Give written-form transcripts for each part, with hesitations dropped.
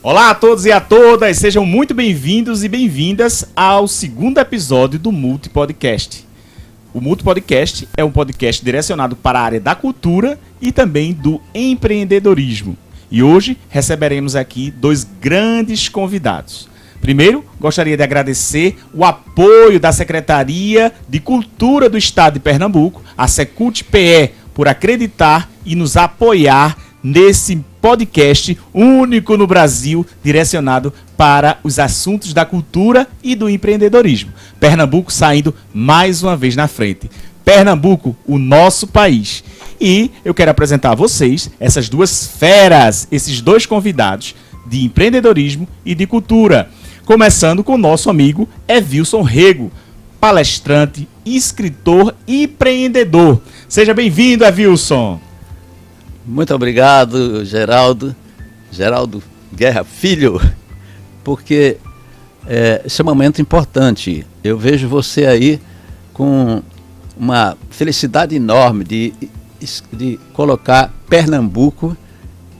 Olá a todos e a todas, sejam muito bem-vindos e bem-vindas ao segundo episódio do Multi Podcast. O Multi Podcast é um podcast direcionado para a área da cultura e também do empreendedorismo. E hoje receberemos aqui dois grandes convidados. Primeiro, gostaria de agradecer o apoio da Secretaria de Cultura do Estado de Pernambuco, a Secult-PE, por acreditar e nos apoiar nesse podcast único no Brasil, direcionado para os assuntos da cultura e do empreendedorismo. Pernambuco saindo mais uma vez na frente. Pernambuco, o nosso país. E eu quero apresentar a vocês essas duas feras, esses dois convidados de empreendedorismo e de cultura. Começando com o nosso amigo Evilson Rego, palestrante, escritor e empreendedor. Seja bem-vindo, Evilson. Muito obrigado, Geraldo Guerra Filho, porque esse é um momento importante. Eu vejo você aí com uma felicidade enorme de colocar Pernambuco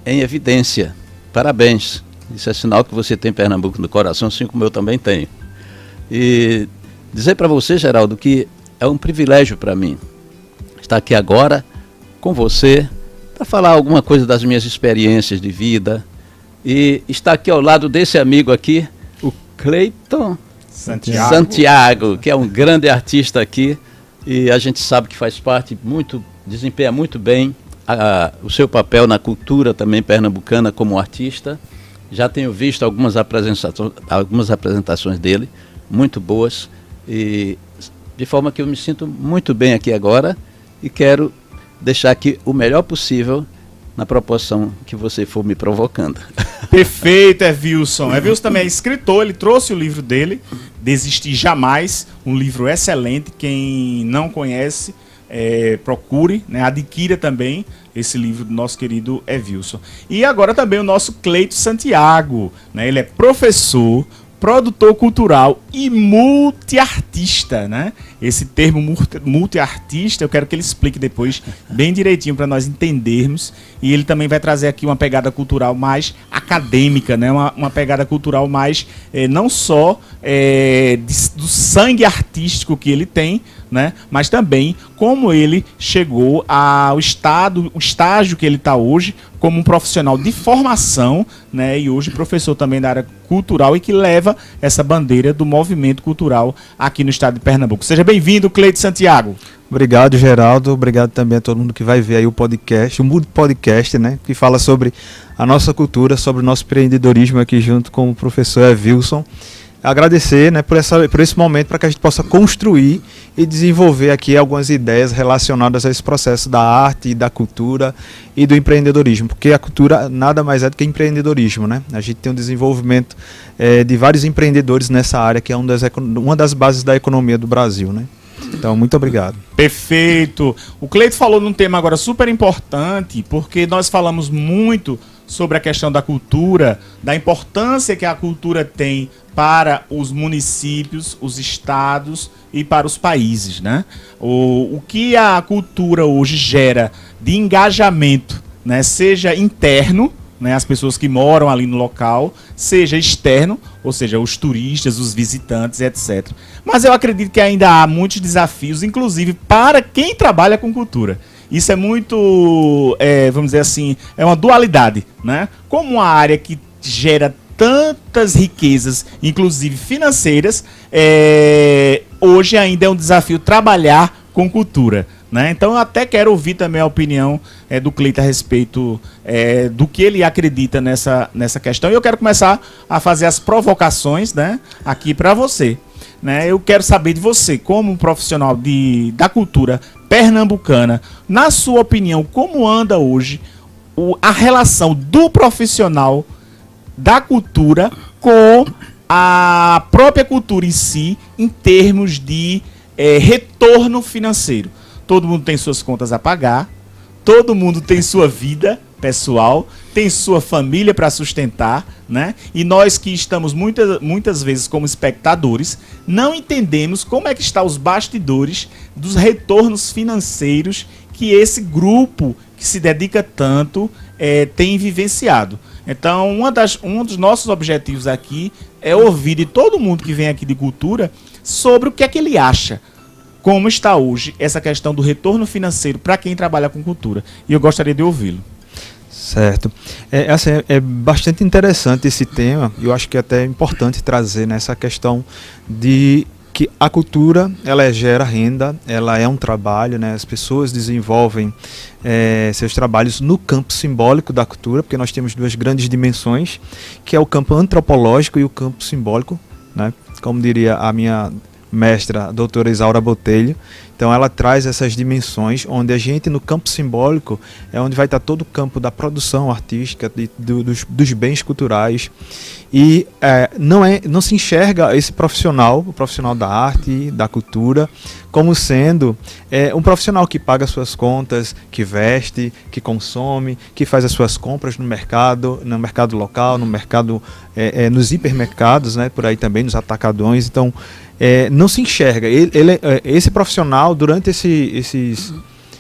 em evidência. Parabéns. Isso é sinal que você tem Pernambuco no coração, assim como eu também tenho. E dizer para você, Geraldo, que é um privilégio para mim estar aqui agora com você, para falar alguma coisa das minhas experiências de vida e estar aqui ao lado desse amigo aqui, o Cleiton Santiago, que é um grande artista aqui e a gente sabe que faz parte desempenha muito bem o seu papel na cultura também pernambucana como artista. Já tenho visto algumas apresentações dele, muito boas, e de forma que eu me sinto muito bem aqui agora e quero deixar aqui o melhor possível na proporção que você for me provocando. Perfeito, Evilson. Evilson também é escritor, ele trouxe o livro dele, Desistir Jamais, um livro excelente. Quem não conhece, procure, né, adquira também esse livro do nosso querido Evilson. E agora também o nosso Cleiton Santiago, né, ele é professor, produtor cultural e multiartista, né? Esse termo multiartista, eu quero que ele explique depois bem direitinho para nós entendermos. E ele também vai trazer aqui uma pegada cultural mais acadêmica, né? Uma pegada cultural mais, não só do sangue artístico que ele tem, né? Mas também como ele chegou ao estágio que ele está hoje, como um profissional de formação, né? E hoje professor também da área cultural e que leva essa bandeira do movimento cultural aqui no estado de Pernambuco. Seja bem-vindo, Cleiton Santiago. Obrigado, Geraldo. Obrigado também a todo mundo que vai ver aí o podcast, o Mood Podcast, né? Que fala sobre a nossa cultura, sobre o nosso empreendedorismo aqui junto com o professor Evilson. Agradecer, né, por esse momento para que a gente possa construir e desenvolver aqui algumas ideias relacionadas a esse processo da arte, da cultura e do empreendedorismo, porque a cultura nada mais é do que empreendedorismo, né? A gente tem um desenvolvimento de vários empreendedores nessa área, que é uma das bases da economia do Brasil, né? Então, muito obrigado. Perfeito. O Cleiton falou num tema agora super importante, porque nós falamos muito sobre a questão da cultura, da importância que a cultura tem para os municípios, os estados e para os países, né? O que a cultura hoje gera de engajamento, né? Seja interno, né, as pessoas que moram ali no local, seja externo, ou seja, os turistas, os visitantes, etc. Mas eu acredito que ainda há muitos desafios, inclusive para quem trabalha com cultura. Isso é muito, vamos dizer assim, é uma dualidade, né? Como uma área que gera tantas riquezas, inclusive financeiras, hoje ainda é um desafio trabalhar com cultura, né? Então eu até quero ouvir também a opinião do Cleiton a respeito do que ele acredita nessa questão. E eu quero começar a fazer as provocações, né, aqui para você. Né? Eu quero saber de você, como um profissional da cultura pernambucana, na sua opinião, como anda hoje a relação do profissional da cultura com a própria cultura em si, em termos de retorno financeiro. Todo mundo tem suas contas a pagar, todo mundo tem sua vida pessoal, tem sua família para sustentar, né? E nós que estamos muitas vezes como espectadores, não entendemos como é que está os bastidores dos retornos financeiros que esse grupo que se dedica tanto tem vivenciado. Então, um dos nossos objetivos aqui é ouvir de todo mundo que vem aqui de cultura sobre o que é que ele acha, como está hoje essa questão do retorno financeiro para quem trabalha com cultura. E eu gostaria de ouvi-lo. Certo. É bastante interessante esse tema. Eu acho que é até importante trazer nessa questão de que a cultura, ela gera renda, ela é um trabalho, né? As pessoas desenvolvem seus trabalhos no campo simbólico da cultura, porque nós temos duas grandes dimensões, que é o campo antropológico e o campo simbólico, né? Como diria a minha mestra, a doutora Isaura Botelho. Então ela traz essas dimensões, onde a gente no campo simbólico é onde vai estar todo o campo da produção artística, dos bens culturais, e não se enxerga esse profissional, o profissional da arte, da cultura, como sendo um profissional que paga suas contas, que veste, que consome, que faz as suas compras no mercado local, no mercado, nos hipermercados, né, por aí também, nos atacadões. Então não se enxerga. Esse profissional, durante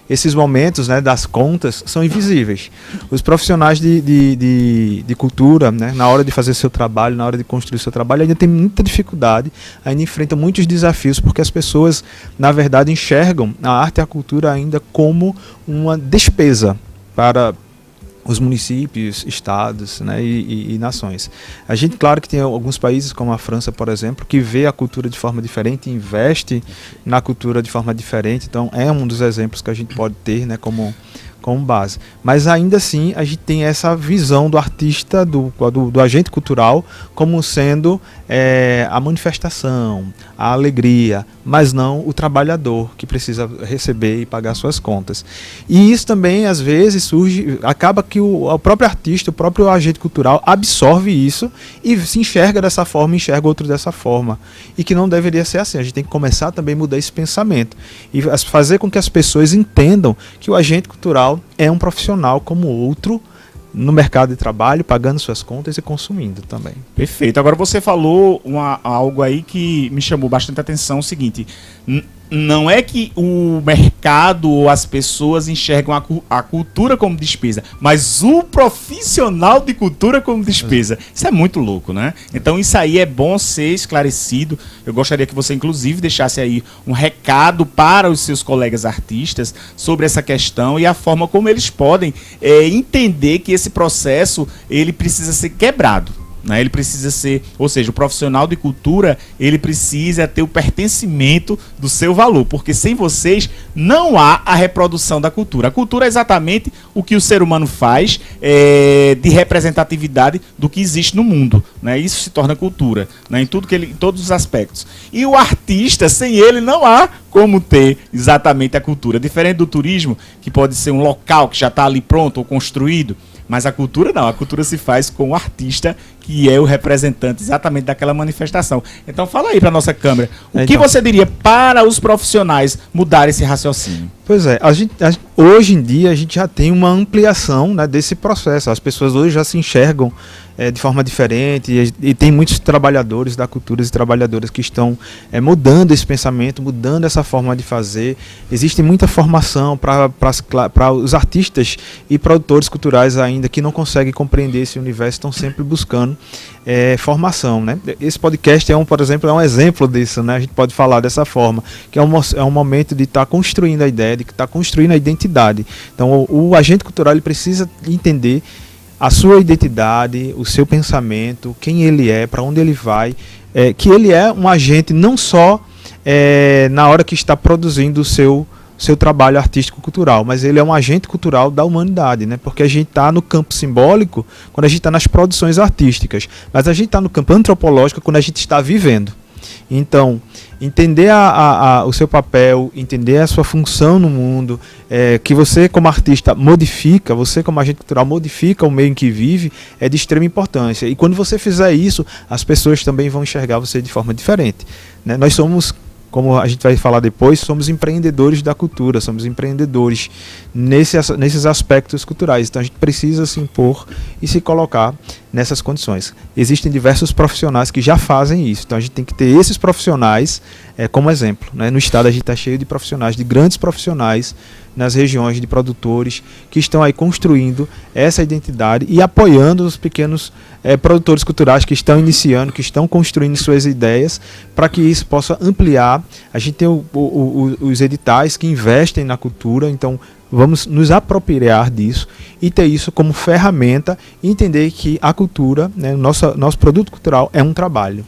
esses momentos, né, das contas, são invisíveis. Os profissionais de cultura, né, na hora de fazer seu trabalho, na hora de construir seu trabalho, ainda tem muita dificuldade, ainda enfrentam muitos desafios, porque as pessoas, na verdade, enxergam a arte e a cultura ainda como uma despesa para os municípios, estados, né, e nações. A gente, claro que tem alguns países, como a França, por exemplo, que vê a cultura de forma diferente, investe na cultura de forma diferente. Então é um dos exemplos que a gente pode ter, né, como base. Mas ainda assim a gente tem essa visão do artista, do agente cultural, como sendo a manifestação, a alegria, mas não o trabalhador que precisa receber e pagar suas contas. E isso também às vezes acaba que o próprio artista, o próprio agente cultural absorve isso e se enxerga dessa forma, enxerga outro dessa forma. E que não deveria ser assim. A gente tem que começar também a mudar esse pensamento e fazer com que as pessoas entendam que o agente cultural é um profissional como outro no mercado de trabalho, pagando suas contas e consumindo também. Perfeito. Agora você falou algo aí que me chamou bastante atenção, o seguinte: não é que o mercado ou as pessoas enxergam a cultura como despesa, mas o profissional de cultura como despesa. Isso é muito louco, né? Então isso aí é bom ser esclarecido. Eu gostaria que você, inclusive, deixasse aí um recado para os seus colegas artistas sobre essa questão e a forma como eles podem entender que esse processo ele precisa ser quebrado. Né? Ele precisa ser, ou seja, o profissional de cultura, ele precisa ter o pertencimento do seu valor, porque sem vocês não há a reprodução da cultura. A cultura é exatamente o que o ser humano faz de representatividade do que existe no mundo, né? Isso se torna cultura, né? Em todos os aspectos. E o artista, sem ele não há como ter exatamente a cultura. Diferente do turismo, que pode ser um local que já está ali pronto ou construído, mas a cultura não, a cultura se faz com o artista, que é o representante exatamente daquela manifestação. Então fala aí para a nossa câmera, o que você diria para os profissionais mudar esse raciocínio? Pois é, hoje em dia a gente já tem uma ampliação, né, desse processo. As pessoas hoje já se enxergam de forma diferente e tem muitos trabalhadores da cultura e trabalhadoras que estão mudando esse pensamento, mudando essa forma de fazer. Existe muita formação para os artistas e produtores culturais ainda que não conseguem compreender esse universo, estão sempre buscando formação, né? Esse podcast por exemplo, é um exemplo disso, né? A gente pode falar dessa forma, que é um momento de estar construindo a ideia, de estar construindo a identidade. Então o agente cultural ele precisa entender a sua identidade, o seu pensamento, quem ele é, para onde ele vai, que ele é um agente não só na hora que está produzindo o seu trabalho artístico-cultural, mas ele é um agente cultural da humanidade, né? Porque a gente está no campo simbólico quando a gente está nas produções artísticas, mas a gente está no campo antropológico quando a gente está vivendo. Então, entender o seu papel, entender a sua função no mundo, que você como artista modifica, você como agente cultural modifica o meio em que vive, é de extrema importância. E quando você fizer isso, as pessoas também vão enxergar você de forma diferente, né? Nós somos, como a gente vai falar depois, somos empreendedores da cultura, somos empreendedores nesses aspectos culturais. Então a gente precisa se impor e se colocar nessas condições. Existem diversos profissionais que já fazem isso, então a gente tem que ter esses profissionais como exemplo, né? No estado a gente está cheio de profissionais, de grandes profissionais nas regiões de produtores que estão aí construindo essa identidade e apoiando os pequenos produtores culturais que estão iniciando, que estão construindo suas ideias para que isso possa ampliar. A gente tem os editais que investem na cultura, então vamos nos apropriar disso e ter isso como ferramenta e entender que a cultura, né, nosso produto cultural é um trabalho.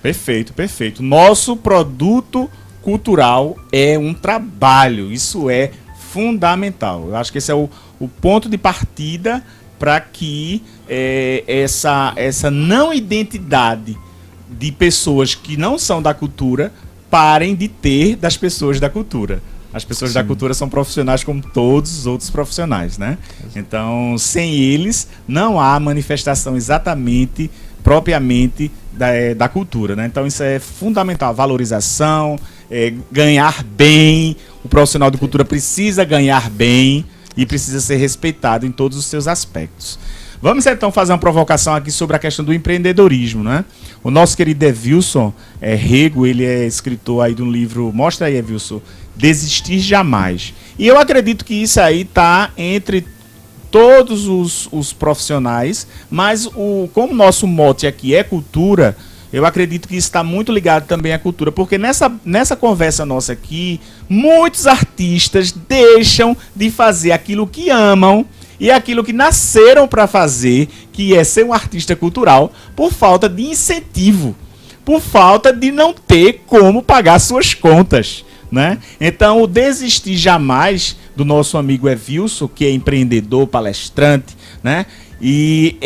Perfeito, perfeito. Nosso produto cultural é um trabalho. Isso é fundamental. Eu acho que esse é o ponto de partida para que essa não identidade de pessoas que não são da cultura parem de ter das pessoas da cultura. As pessoas da cultura são profissionais como todos os outros profissionais, né? Então, sem eles, não há manifestação propriamente da cultura, né? Então, isso é fundamental. A valorização, ganhar bem. O profissional de cultura precisa ganhar bem e precisa ser respeitado em todos os seus aspectos. Vamos então fazer uma provocação aqui sobre a questão do empreendedorismo, né? O nosso querido Evilson Rego, ele é escritor aí de um livro, mostra aí, Evilson, Desistir Jamais. E eu acredito que isso aí está entre todos os profissionais, mas como nosso mote aqui é cultura, eu acredito que isso está muito ligado também à cultura, porque nessa conversa nossa aqui, muitos artistas deixam de fazer aquilo que amam e aquilo que nasceram para fazer, que é ser um artista cultural, por falta de incentivo, por falta de não ter como pagar suas contas, né? Então, o Desistir Jamais, do nosso amigo Evilson, que é empreendedor, palestrante, né? E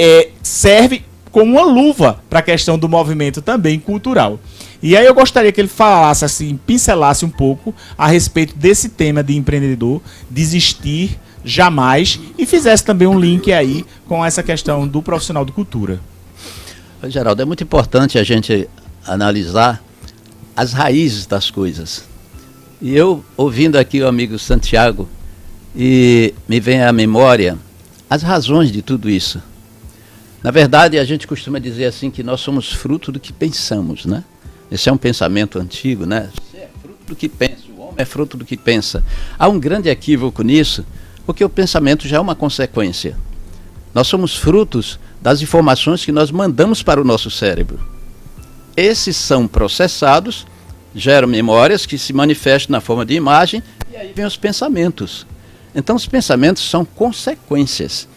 serve como uma luva para a questão do movimento também cultural. E aí eu gostaria que ele falasse assim, pincelasse um pouco a respeito desse tema de empreendedor, desistir jamais, e fizesse também um link aí com essa questão do profissional de cultura. Geraldo, é muito importante a gente analisar as raízes das coisas. E eu, ouvindo aqui o amigo Santiago, e me vem à memória as razões de tudo isso. Na verdade, a gente costuma dizer assim que nós somos fruto do que pensamos, né? Esse é um pensamento antigo, né? Você é fruto do que pensa, o homem é fruto do que pensa. Há um grande equívoco nisso, porque o pensamento já é uma consequência. Nós somos frutos das informações que nós mandamos para o nosso cérebro. Esses são processados, geram memórias que se manifestam na forma de imagem, e aí vem os pensamentos. Então os pensamentos são consequências.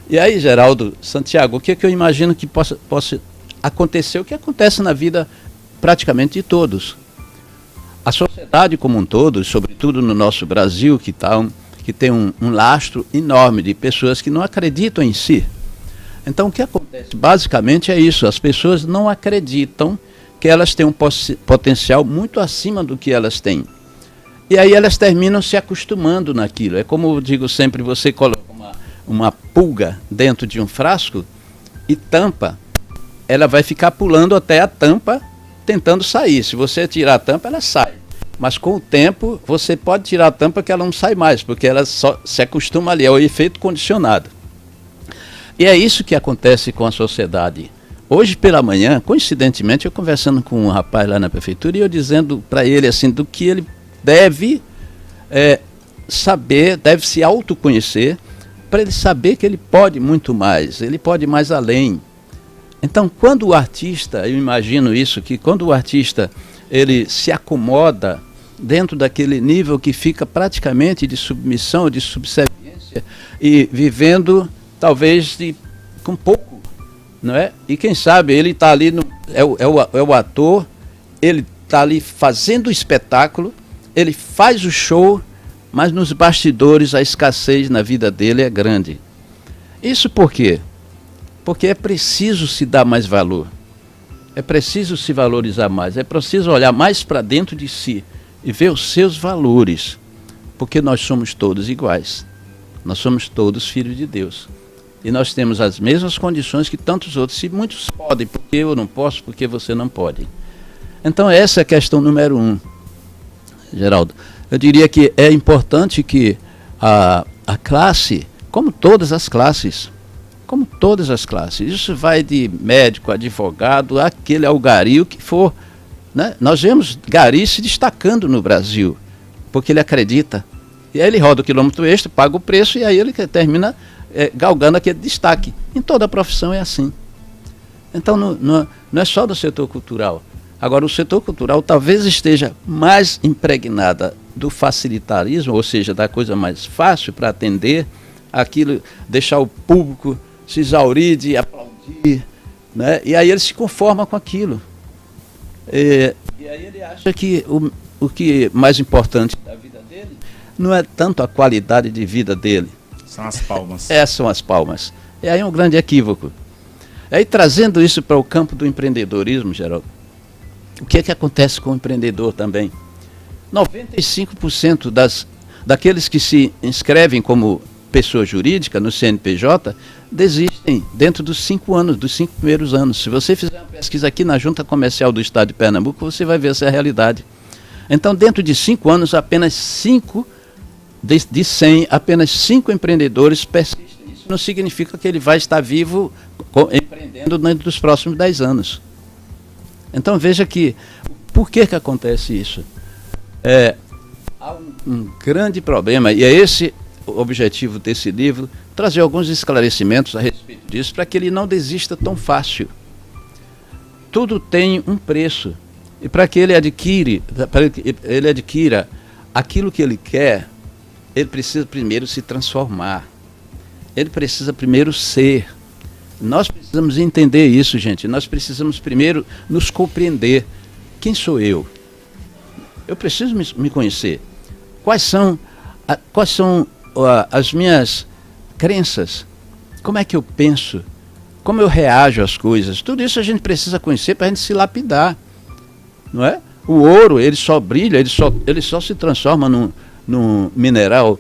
E aí, Geraldo, Santiago, o que eu imagino que possa acontecer, o que acontece na vida praticamente de todos. A sociedade como um todo, sobretudo no nosso Brasil, que tem um lastro enorme de pessoas que não acreditam em si. Então o que acontece basicamente é isso, as pessoas não acreditam que elas têm um potencial muito acima do que elas têm. E aí elas terminam se acostumando naquilo. É como eu digo sempre, você coloca uma pulga dentro de um frasco e tampa, ela vai ficar pulando até a tampa tentando sair. Se você tirar a tampa, ela sai. Mas com o tempo, você pode tirar a tampa que ela não sai mais, porque ela só se acostuma ali, é o efeito condicionado. E é isso que acontece com a sociedade. Hoje pela manhã, coincidentemente, eu conversando com um rapaz lá na prefeitura e eu dizendo para ele assim, do que ele deve saber, deve se autoconhecer, para ele saber que ele pode muito mais, ele pode ir mais além. Então, quando o artista, eu imagino isso, que quando o artista ele se acomoda dentro daquele nível que fica praticamente de submissão, de subserviência, e vivendo talvez com pouco, não é? E quem sabe ele está ali, é o ator, ele está ali fazendo o espetáculo, ele faz o show, mas nos bastidores a escassez na vida dele é grande. Isso por quê? Porque é preciso se dar mais valor. É preciso se valorizar mais. É preciso olhar mais para dentro de si e ver os seus valores. Porque nós somos todos iguais. Nós somos todos filhos de Deus. E nós temos as mesmas condições que tantos outros. Se muitos podem, porque eu não posso, porque você não pode. Então essa é a questão número 1, Geraldo. Eu diria que é importante que a classe, como todas as classes, como todas as classes. Isso vai de médico, advogado, aquele algario que for, né? Nós vemos gari se destacando no Brasil, porque ele acredita. E aí ele roda o quilômetro extra, paga o preço, e aí ele termina galgando aquele destaque. Em toda a profissão é assim. Então não é só do setor cultural. Agora, o setor cultural talvez esteja mais impregnada do facilitarismo, ou seja, da coisa mais fácil para atender aquilo, deixar o público se exaurir de aplaudir, né? E aí ele se conforma com aquilo. E aí ele acha que o que é mais importante da vida dele não é tanto a qualidade de vida dele. São as palmas. São as palmas. E aí é um grande equívoco. Aí, trazendo isso para o campo do empreendedorismo, Geraldo, o que é que acontece com o empreendedor também? 95% daqueles que se inscrevem como pessoa jurídica no CNPJ desistem dentro dos 5 anos, dos 5 primeiros anos. Se você fizer uma pesquisa aqui na Junta Comercial do Estado de Pernambuco, você vai ver essa realidade. Então, dentro de 5 anos, apenas 5 de 100, apenas 5 empreendedores persistem. Isso não significa que ele vai estar vivo empreendendo dentro dos próximos 10 anos. Então veja que, por que acontece isso? Há um grande problema, e é esse o objetivo desse livro, trazer alguns esclarecimentos a respeito disso, para que ele não desista tão fácil. Tudo tem um preço, e para que ele adquira aquilo que ele quer, ele precisa primeiro se transformar. Ele precisa primeiro ser. Nós precisamos entender isso, gente. Nós precisamos primeiro nos compreender. Quem sou eu? Eu preciso me conhecer. Quais são as minhas crenças? Como é que eu penso? Como eu reajo às coisas? Tudo isso a gente precisa conhecer para a gente se lapidar. Não é? O ouro, ele só brilha, ele só se transforma num mineral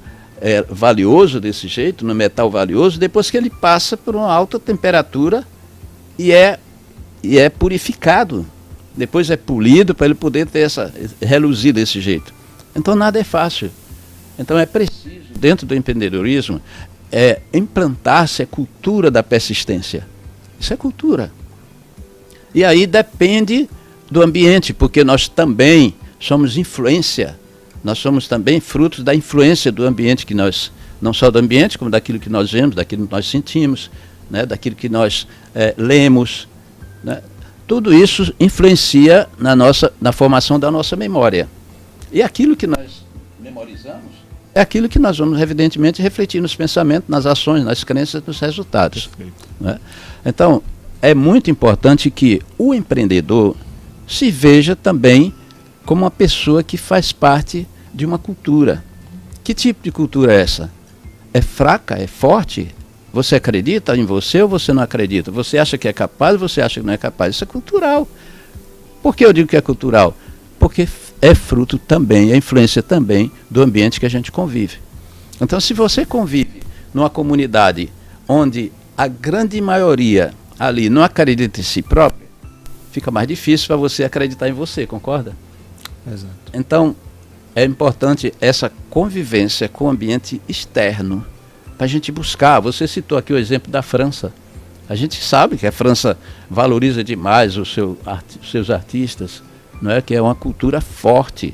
valioso desse jeito, no metal valioso, depois que ele passa por uma alta temperatura e é purificado. Depois é polido para ele poder reluzir desse jeito. Então nada é fácil. Então é preciso, dentro do empreendedorismo, implantar-se a cultura da persistência. Isso é cultura. E aí depende do ambiente, porque nós também somos influência. Nós somos também frutos da influência do ambiente que nós, não só do ambiente, como daquilo que nós vemos, daquilo que nós sentimos, né, daquilo que nós lemos, né? Tudo isso influencia na formação da nossa memória. E aquilo que nós memorizamos é aquilo que nós vamos, evidentemente, refletir nos pensamentos, nas ações, nas crenças, nos resultados. Né? Então, é muito importante que o empreendedor se veja também como uma pessoa que faz parte de uma cultura. Que tipo de cultura é essa? É fraca? É forte? Você acredita em você ou você não acredita? Você acha que é capaz ou você acha que não é capaz? Isso é cultural. Por que eu digo que é cultural? Porque é fruto também, é influência também do ambiente que a gente convive. Então, se você convive numa comunidade onde a grande maioria ali não acredita em si próprio, fica mais difícil para você acreditar em você, concorda? Exato. Então, é importante essa convivência com o ambiente externo, para a gente buscar. Você citou aqui o exemplo da França. A gente sabe que a França valoriza demais os seus artistas, não é? Que é uma cultura forte,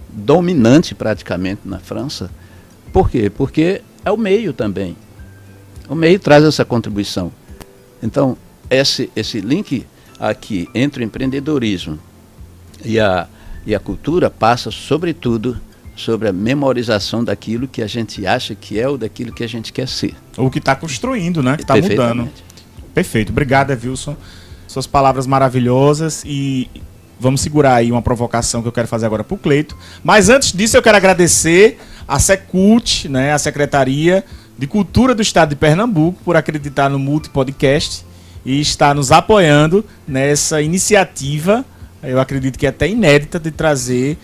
dominante praticamente na França. Por quê? Porque é o meio também. O meio traz essa contribuição. Então, esse link aqui entre o empreendedorismo e a cultura passa, sobretudo, sobre a memorização daquilo que a gente acha que é ou daquilo que a gente quer ser. Ou que está construindo, né? Que está mudando. Perfeito. Obrigado, Evilson. Suas palavras maravilhosas. E vamos segurar aí uma provocação que eu quero fazer agora para o Cleito. Mas antes disso, eu quero agradecer a Secult, né, a Secretaria de Cultura do Estado de Pernambuco, por acreditar no Multipodcast e estar nos apoiando nessa iniciativa. Eu acredito que é até inédita, de trazer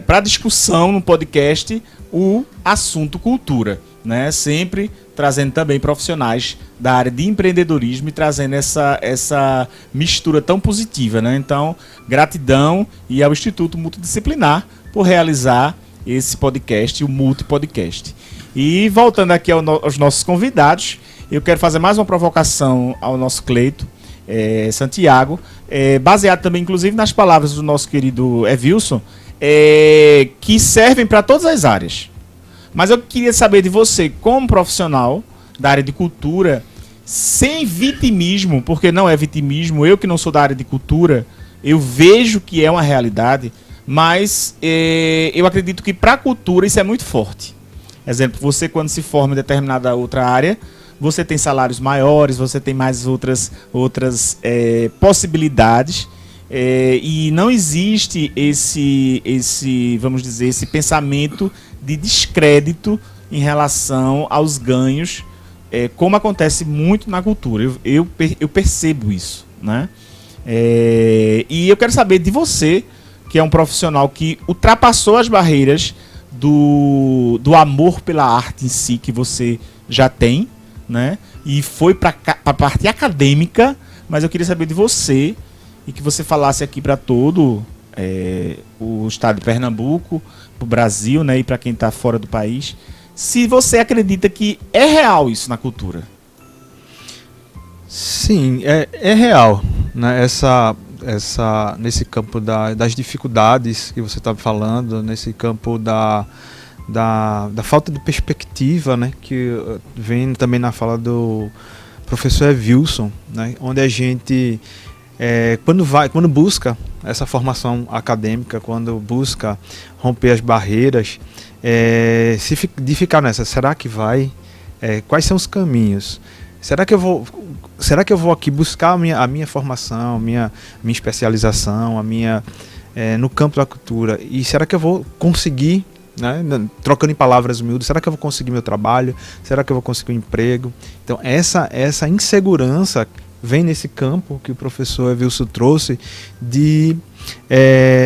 para discussão no podcast o assunto cultura, né? Sempre trazendo também profissionais da área de empreendedorismo e trazendo essa mistura tão positiva, né? Então, gratidão e ao Instituto Multidisciplinar por realizar esse podcast, o Multipodcast. E voltando aqui aos nossos convidados, eu quero fazer mais uma provocação ao nosso Cleito, Santiago, baseado também, inclusive, nas palavras do nosso querido Evilson, que servem para todas as áreas. Mas eu queria saber de você, como profissional da área de cultura, sem vitimismo, porque não é vitimismo, eu que não sou da área de cultura, eu vejo que é uma realidade, mas eu acredito que para a cultura isso é muito forte. Exemplo, você quando se forma em determinada outra área, você tem salários maiores, você tem mais outras possibilidades, e não existe vamos dizer, esse pensamento de descrédito em relação aos ganhos, como acontece muito na cultura. Eu percebo isso, né? E eu quero saber de você, que é um profissional que ultrapassou as barreiras do amor pela arte em si que você já tem, né? E foi para a parte acadêmica, mas eu queria saber de você e que você falasse aqui para todo o estado de Pernambuco, para o Brasil, né? E para quem está fora do país, se você acredita que é real isso na cultura. Sim, é real, né? Nesse campo das dificuldades que você estava falando, nesse campo da falta de perspectiva, né? Que vem também na fala do professor Evilson, né? Onde a gente, quando busca essa formação acadêmica, quando busca romper as barreiras, de ficar nessa, será que vai? Quais são os caminhos? Será que eu vou aqui buscar a minha formação, a minha especialização, no campo da cultura? E será que eu vou conseguir, né, trocando em palavras humildes, será que eu vou conseguir meu trabalho? Será que eu vou conseguir um emprego? Então essa insegurança vem nesse campo que o professor Evilson trouxe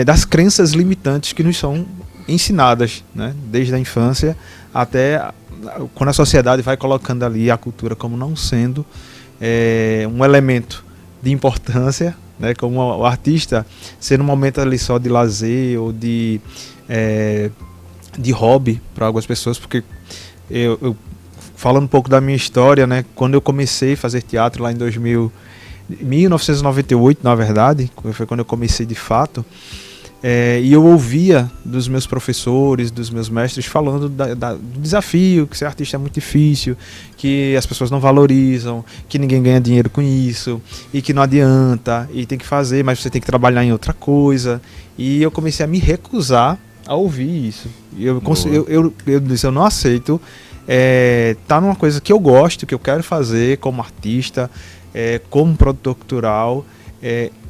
das crenças limitantes que nos são ensinadas, né, desde a infância até quando a sociedade vai colocando ali a cultura como não sendo um elemento de importância, né, como o artista ser um momento ali só de lazer ou de hobby para algumas pessoas, porque eu falando um pouco da minha história, né, quando eu comecei a fazer teatro lá em 1998, na verdade, foi quando eu comecei de fato. E eu ouvia dos meus professores, dos meus mestres falando do desafio, que ser artista é muito difícil, que as pessoas não valorizam, que ninguém ganha dinheiro com isso, e que não adianta, e tem que fazer, mas você tem que trabalhar em outra coisa. E eu comecei a me recusar a ouvir isso. E eu disse, eu não aceito tá numa coisa que eu gosto, que eu quero fazer como artista, como produtor cultural,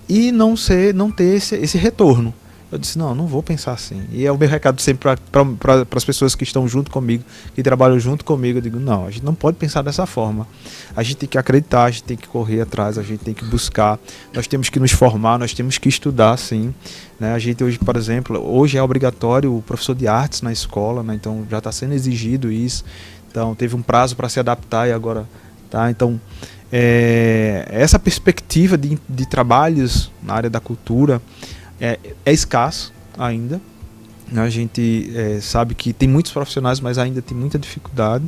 e não ter esse retorno. Eu disse, não vou pensar assim. E é o meu recado sempre para as pessoas que estão junto comigo, que trabalham junto comigo. Eu digo, não, a gente não pode pensar dessa forma. A gente tem que acreditar, a gente tem que correr atrás, a gente tem que buscar. Nós temos que nos formar, nós temos que estudar, sim. Né? A gente hoje, por exemplo, hoje é obrigatório o professor de artes na escola, né? Então já está sendo exigido isso. Então teve um prazo para se adaptar e agora tá. Então essa perspectiva de trabalhos na área da cultura é escasso ainda. A gente sabe que tem muitos profissionais, mas ainda tem muita dificuldade,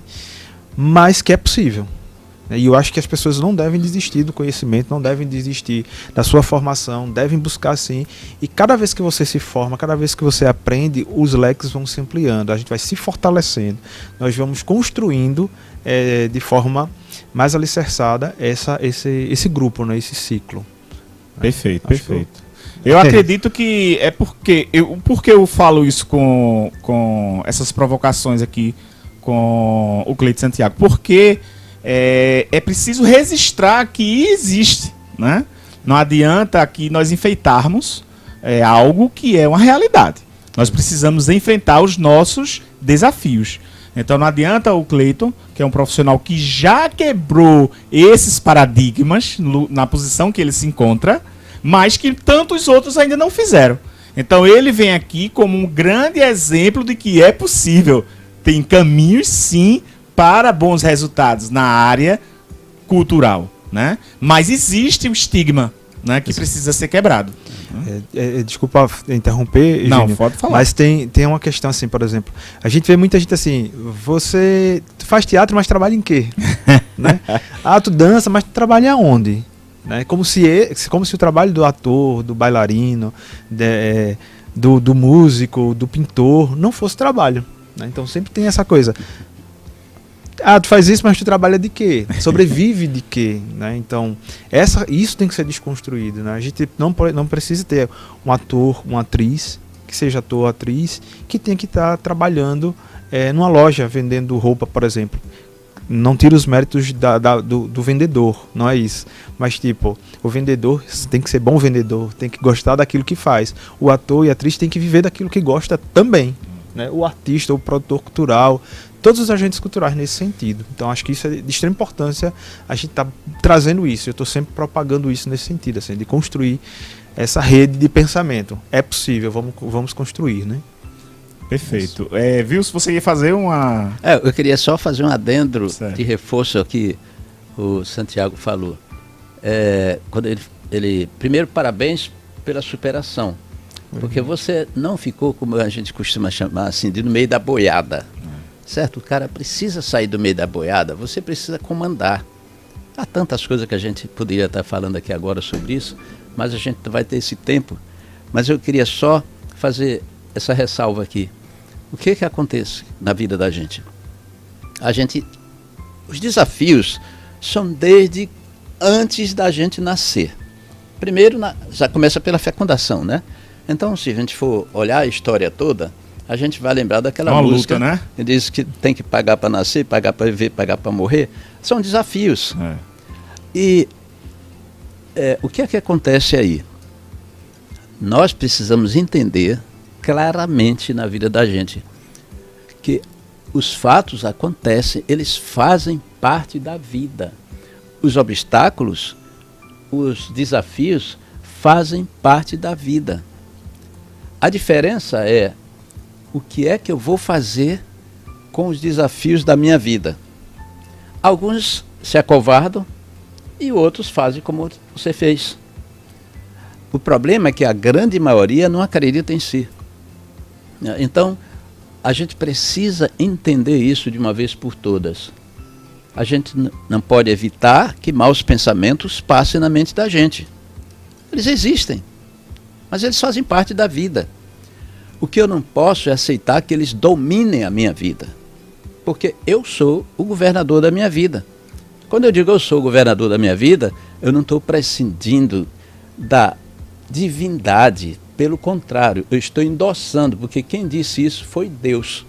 mas que é possível. E eu acho que as pessoas não devem desistir do conhecimento, não devem desistir da sua formação, devem buscar sim. E cada vez que você se forma, cada vez que você aprende, os leques vão se ampliando, a gente vai se fortalecendo, nós vamos construindo de forma mais alicerçada esse grupo, né, esse ciclo. Perfeito, perfeito. Eu acredito que porque eu falo isso com essas provocações aqui com o Cleito Santiago, porque é preciso registrar que existe, né? Não adianta aqui nós enfeitarmos algo que é uma realidade. Nós precisamos enfrentar os nossos desafios. Então não adianta o Cleiton, que é um profissional que já quebrou esses paradigmas na posição que ele se encontra, mas que tantos outros ainda não fizeram. Então ele vem aqui como um grande exemplo de que é possível. Tem caminhos, sim, para bons resultados na área cultural, né? Mas existe o estigma, né, que precisa ser quebrado. Desculpa interromper, Não, Júnior, pode falar. mas tem uma questão assim, por exemplo, a gente vê muita gente assim, você faz teatro, mas trabalha em quê? Né? Ah, tu dança, mas tu trabalha aonde? Né? Como se o trabalho do ator, do bailarino, do músico, do pintor, não fosse trabalho. Né? Então sempre tem essa coisa. Ah, tu faz isso, mas tu trabalha de quê? Sobrevive de quê? Né? Então, isso tem que ser desconstruído. Né? A gente não precisa ter um ator, uma atriz, que seja ator ou atriz, que tenha que estar trabalhando numa loja, vendendo roupa, por exemplo. Não tira os méritos do vendedor, não é isso. Mas, tipo, o vendedor tem que ser bom vendedor, tem que gostar daquilo que faz. O ator e a atriz tem que viver daquilo que gosta também. Né? O artista, o produtor cultural, todos os agentes culturais nesse sentido. Então acho que isso é de extrema importância, a gente está trazendo isso, eu estou sempre propagando isso nesse sentido, assim, de construir essa rede de pensamento. É possível, vamos construir, né? Perfeito. Viu, se você ia fazer uma... Eu queria só fazer um adendo certo. de reforço ao que o Santiago falou. Quando ele primeiro, parabéns pela superação. Porque você não ficou, como a gente costuma chamar assim, no meio da boiada. Certo? O cara precisa sair do meio da boiada, você precisa comandar. Há tantas coisas que a gente poderia estar falando aqui agora sobre isso, mas a gente não vai ter esse tempo. Mas eu queria só fazer essa ressalva aqui. O que acontece na vida da gente? Os desafios são desde antes da gente nascer. Primeiro, já começa pela fecundação, né? Então, se a gente for olhar a história toda, a gente vai lembrar daquela música, luta, né? Que diz que tem que pagar para nascer, pagar para viver, pagar para morrer. São desafios. E o que é que acontece aí? Nós precisamos entender claramente na vida da gente que os fatos acontecem, eles fazem parte da vida. Os obstáculos, os desafios fazem parte da vida. A diferença é o que é que eu vou fazer com os desafios da minha vida. Alguns se acovardam e outros fazem como você fez. O problema é que a grande maioria não acredita em si. Então, a gente precisa entender isso de uma vez por todas. A gente não pode evitar que maus pensamentos passem na mente da gente. Eles existem, mas eles fazem parte da vida. O que eu não posso é aceitar que eles dominem a minha vida, porque eu sou o governador da minha vida. Quando eu digo eu sou o governador da minha vida, eu não estou prescindindo da divindade. Pelo contrário, eu estou endossando, porque quem disse isso foi Deus.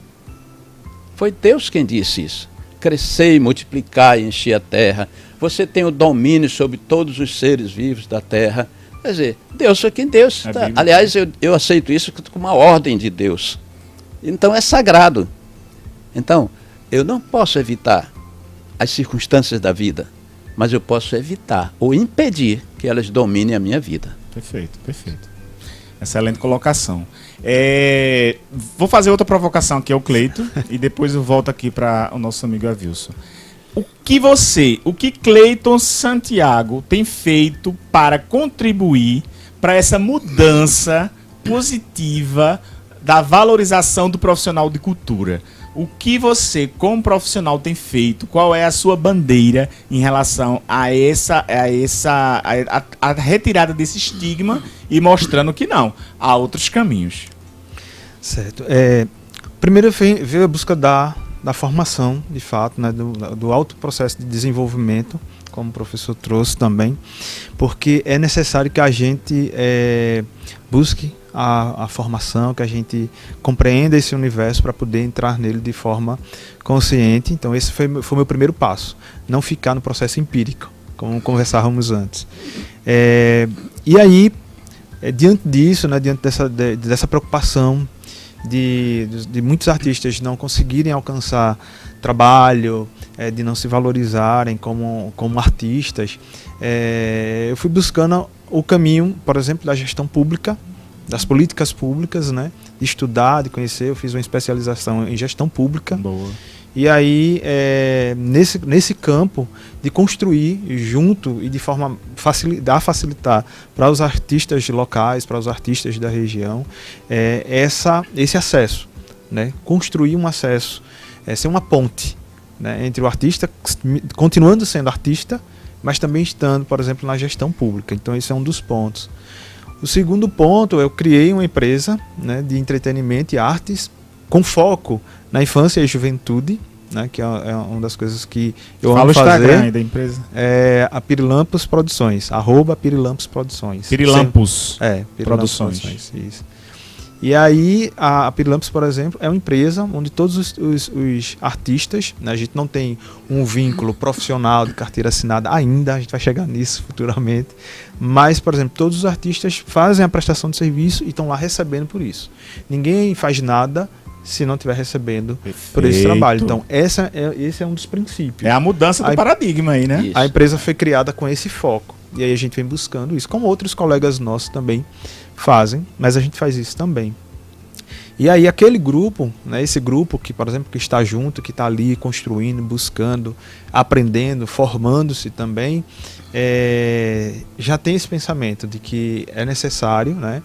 Foi Deus quem disse isso. Crescer, multiplicar e encher a terra. Você tem o domínio sobre todos os seres vivos da terra. Quer dizer, Deus foi quem Deus. Tá? Aliás, eu aceito isso como uma ordem de Deus. Então é sagrado. Então, eu não posso evitar as circunstâncias da vida, mas eu posso evitar ou impedir que elas dominem a minha vida. Perfeito, perfeito. Excelente colocação. Vou fazer outra provocação aqui ao Cleito e depois eu volto aqui para o nosso amigo Avilson. O que Cleiton Santiago tem feito para contribuir para essa mudança positiva da valorização do profissional de cultura? O que você, como profissional, tem feito? Qual é a sua bandeira em relação a retirada desse estigma e mostrando que não, há outros caminhos? Certo. Primeiro veio a busca da formação, de fato, né, do alto processo de desenvolvimento, como o professor trouxe também, porque é necessário que a gente busque a formação, que a gente compreenda esse universo para poder entrar nele de forma consciente. Então esse foi o meu primeiro passo, não ficar no processo empírico, como conversávamos antes. E aí, diante disso, né, diante dessa preocupação de muitos artistas não conseguirem alcançar trabalho, de não se valorizarem como artistas, eu fui buscando o caminho, por exemplo, da gestão pública, das políticas públicas, né? De estudar, de conhecer. Eu fiz uma especialização em gestão pública. Boa. E aí, nesse campo de construir junto e de forma facilitar para os artistas locais, para os artistas da região, esse acesso, né? Construir um acesso, ser uma ponte, né? Entre o artista, continuando sendo artista, mas também estando, por exemplo, na gestão pública. Então esse é um dos pontos. O segundo ponto, eu criei uma empresa, né, de entretenimento e artes com foco na infância e juventude, né, que é uma das coisas que eu amo fazer. Fala o Instagram aí da empresa. É a Pirilampus Produções, @Pirilampus Produções. Pirilampus. Pirilampus Produções, isso. E aí, a Pirilampus, por exemplo, é uma empresa onde todos os artistas, né, a gente não tem um vínculo profissional de carteira assinada ainda, a gente vai chegar nisso futuramente, mas, por exemplo, todos os artistas fazem a prestação de serviço e estão lá recebendo por isso. Ninguém faz nada se não estiver recebendo por esse trabalho. Então, esse é um dos princípios. É a mudança do paradigma aí, né? Isso. A empresa foi criada com esse foco. E aí a gente vem buscando isso, como outros colegas nossos também fazem, mas a gente faz isso também. E aí aquele grupo, né, esse grupo que, por exemplo, que está junto, que está ali construindo, buscando, aprendendo, formando-se também, já tem esse pensamento de que é necessário, né,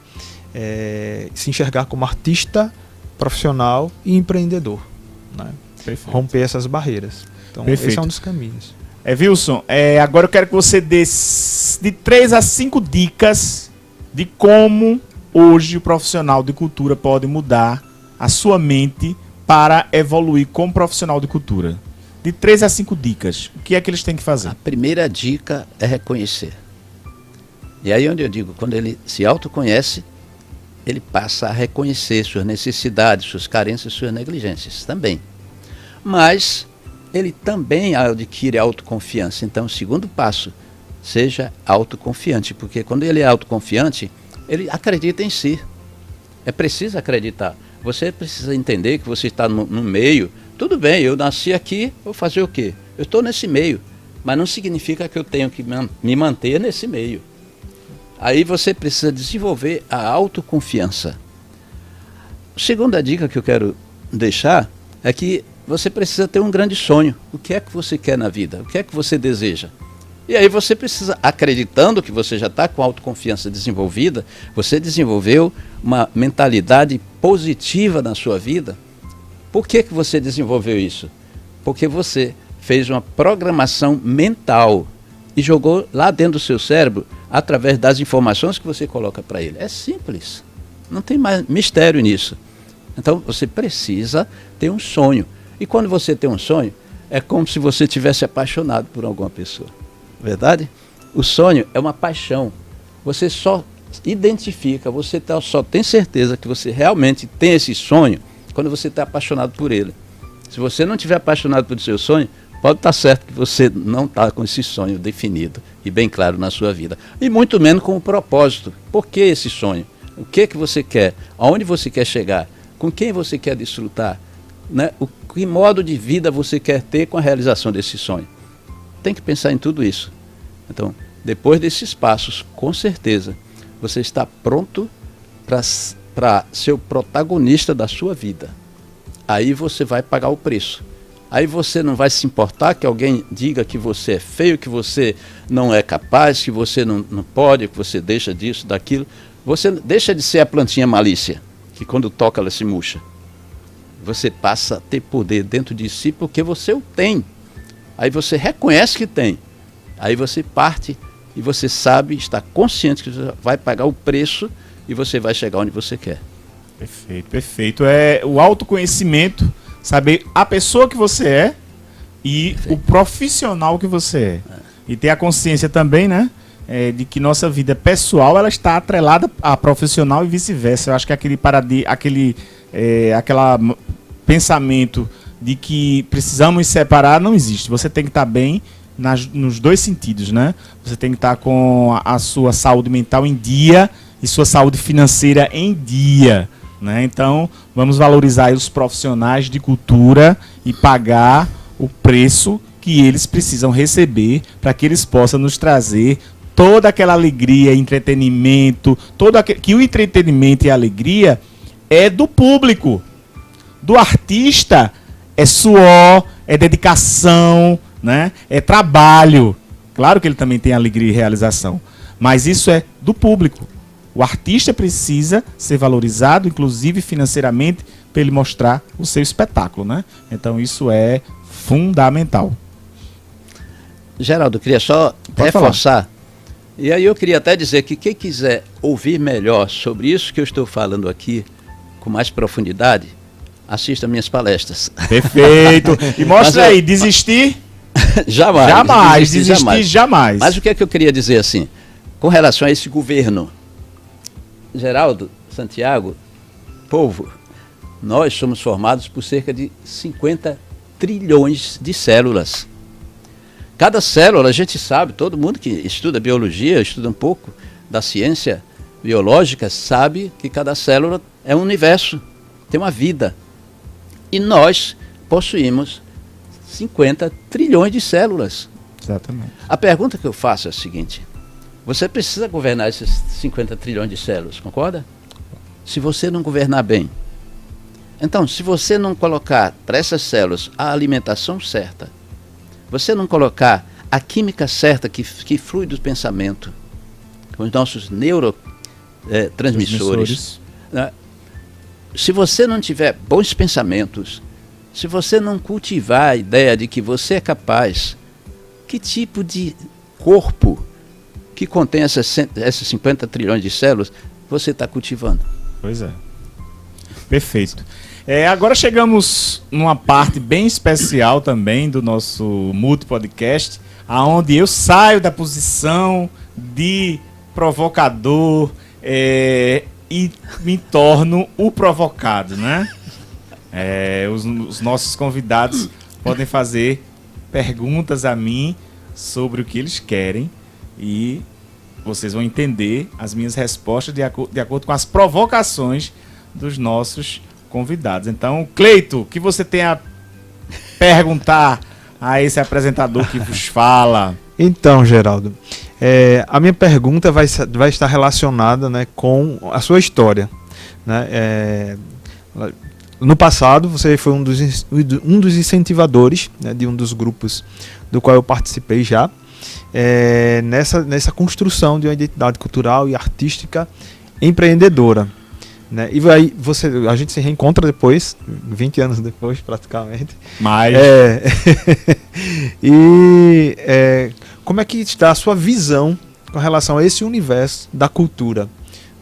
se enxergar como artista profissional e empreendedor, né? Romper essas barreiras. Então esse é um dos caminhos. Wilson, agora eu quero que você dê de 3 a 5 dicas de como hoje o profissional de cultura pode mudar a sua mente para evoluir como profissional de cultura. De 3 a 5 dicas, o que é que eles têm que fazer? A primeira dica é reconhecer. E aí onde eu digo, quando ele se autoconhece, ele passa a reconhecer suas necessidades, suas carências, suas negligências também. Mas ele também adquire autoconfiança. Então, o segundo passo, seja autoconfiante, porque quando ele é autoconfiante, ele acredita em si. É preciso acreditar. Você precisa entender que você está no meio. Tudo bem, eu nasci aqui, vou fazer o quê? Eu estou nesse meio, mas não significa que eu tenho que me manter nesse meio. Aí você precisa desenvolver a autoconfiança. A segunda dica que eu quero deixar é que você precisa ter um grande sonho. O que é que você quer na vida? O que é que você deseja? E aí você precisa, acreditando que você já está com autoconfiança desenvolvida, você desenvolveu uma mentalidade positiva na sua vida. Por que você desenvolveu isso? Porque você fez uma programação mental e jogou lá dentro do seu cérebro através das informações que você coloca para ele. É simples, não tem mais mistério nisso. Então você precisa ter um sonho. E quando você tem um sonho, é como se você tivesse apaixonado por alguma pessoa. Verdade? O sonho é uma paixão. Você só identifica, você só tem certeza que você realmente tem esse sonho quando você está apaixonado por ele. Se você não estiver apaixonado pelo seu sonho, pode estar certo que você não está com esse sonho definido e bem claro na sua vida. E muito menos com o propósito. Por que esse sonho? O que você quer? Aonde você quer chegar? Com quem você quer desfrutar? Né? Que modo de vida você quer ter com a realização desse sonho? Tem que pensar em tudo isso. Então, depois desses passos, com certeza, você está pronto para ser o protagonista da sua vida. Aí você vai pagar o preço. Aí você não vai se importar que alguém diga que você é feio, que você não é capaz, que você não pode, que você deixa disso, daquilo. Você deixa de ser a plantinha malícia, que quando toca ela se murcha. Você passa a ter poder dentro de si porque você o tem. Aí você reconhece que tem. Aí você parte e você sabe, está consciente que você vai pagar o preço e você vai chegar onde você quer. Perfeito, perfeito. É o autoconhecimento, saber a pessoa que você é e perfeito. O profissional que você é. E ter a consciência também, né? De que nossa vida pessoal ela está atrelada a profissional e vice-versa. Eu acho que aquele pensamento de que precisamos separar não existe. Você tem que estar bem nos dois sentidos, né? Você tem que estar com a sua saúde mental em dia e sua saúde financeira em dia, né? Então, vamos valorizar os profissionais de cultura e pagar o preço que eles precisam receber para que eles possam nos trazer toda aquela alegria, entretenimento, que o entretenimento e a alegria é do público. Do artista é suor, é dedicação, né? É trabalho. Claro que ele também tem alegria e realização, mas isso é do público. O artista precisa ser valorizado, inclusive financeiramente, para ele mostrar o seu espetáculo, né? Então isso é fundamental. Geraldo, eu queria só reforçar. E aí eu queria até dizer que quem quiser ouvir melhor sobre isso que eu estou falando aqui, com mais profundidade, assista minhas palestras. Perfeito. E mostra aí, desistir? Jamais. Desistir jamais. Mas o que é que eu queria dizer assim? Com relação a esse governo, Geraldo, Santiago, povo, nós somos formados por cerca de 50 trilhões de células. Cada célula, a gente sabe, todo mundo que estuda biologia, estuda um pouco da ciência biológica, sabe que cada célula é um universo, tem uma vida. E nós possuímos 50 trilhões de células. Exatamente. A pergunta que eu faço é a seguinte: você precisa governar esses 50 trilhões de células, concorda? Se você não governar bem. Então, se você não colocar para essas células a alimentação certa, você não colocar a química certa que flui do pensamento, com os nossos neurotransmissores, né? Se você não tiver bons pensamentos, se você não cultivar a ideia de que você é capaz, que tipo de corpo que contém essas 50 trilhões de células você está cultivando? Pois é. Perfeito. Agora chegamos numa parte bem especial também do nosso Multipodcast, aonde eu saio da posição de provocador e me torno o provocado, né? Os nossos convidados podem fazer perguntas a mim sobre o que eles querem e vocês vão entender as minhas respostas de acordo com as provocações dos nossos convidados. Então, Cleito, o que você tem a perguntar a esse apresentador que vos fala? Então, Geraldo, a minha pergunta vai estar relacionada, né, com a sua história, né? No passado, você foi um dos incentivadores, né, de um dos grupos do qual eu participei já, nessa construção de uma identidade cultural e artística empreendedora. Né? E aí a gente se reencontra depois, 20 anos depois praticamente. Mas... como é que está a sua visão com relação a esse universo da cultura,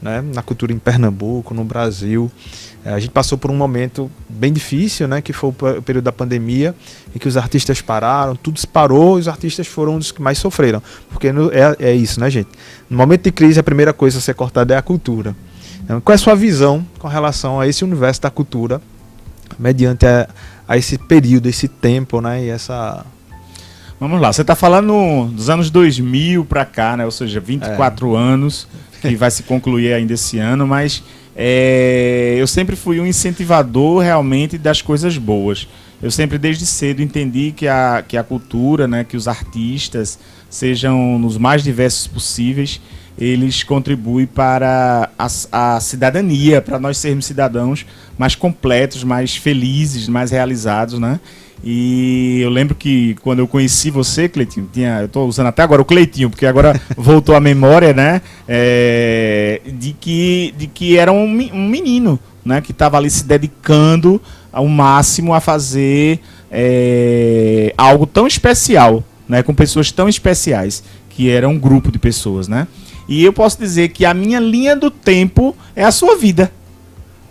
né? Na cultura em Pernambuco, no Brasil? A gente passou por um momento bem difícil, né? Que foi o período da pandemia, em que os artistas pararam, tudo se parou e os artistas foram os que mais sofreram. Porque é isso, né, gente? No momento de crise, a primeira coisa a ser cortada é a cultura. Qual é a sua visão com relação a esse universo da cultura, mediante a esse período, esse tempo, né? E essa... Vamos lá, você está falando dos anos 2000 para cá, né? Ou seja, 24 anos, que vai se concluir ainda esse ano, mas eu sempre fui um incentivador realmente das coisas boas. Eu sempre, desde cedo, entendi que a cultura, né? Que os artistas sejam nos mais diversos possíveis, eles contribuem para a cidadania, para nós sermos cidadãos mais completos, mais felizes, mais realizados, né? E eu lembro que quando eu conheci você, Cleitinho, eu estou usando até agora o Cleitinho, porque agora voltou a memória, né? De que era um menino, né? Que estava ali se dedicando ao máximo a fazer algo tão especial, né? Com pessoas tão especiais, que era um grupo de pessoas, né? E eu posso dizer que a minha linha do tempo é a sua vida.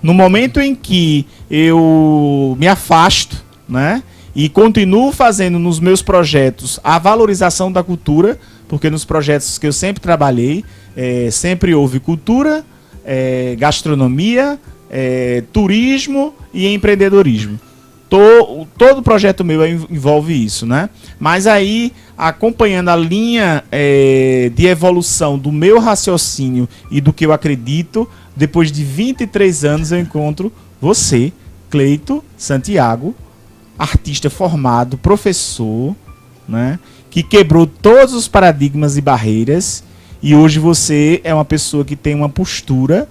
No momento em que eu me afasto, né, e continuo fazendo nos meus projetos a valorização da cultura, porque nos projetos que eu sempre trabalhei, sempre houve cultura, gastronomia, turismo e empreendedorismo. Todo projeto meu envolve isso, né? Mas aí, acompanhando a linha de evolução do meu raciocínio e do que eu acredito, depois de 23 anos eu encontro você, Cleito Santiago, artista formado, professor, né? Que quebrou todos os paradigmas e barreiras, e hoje você é uma pessoa que tem uma postura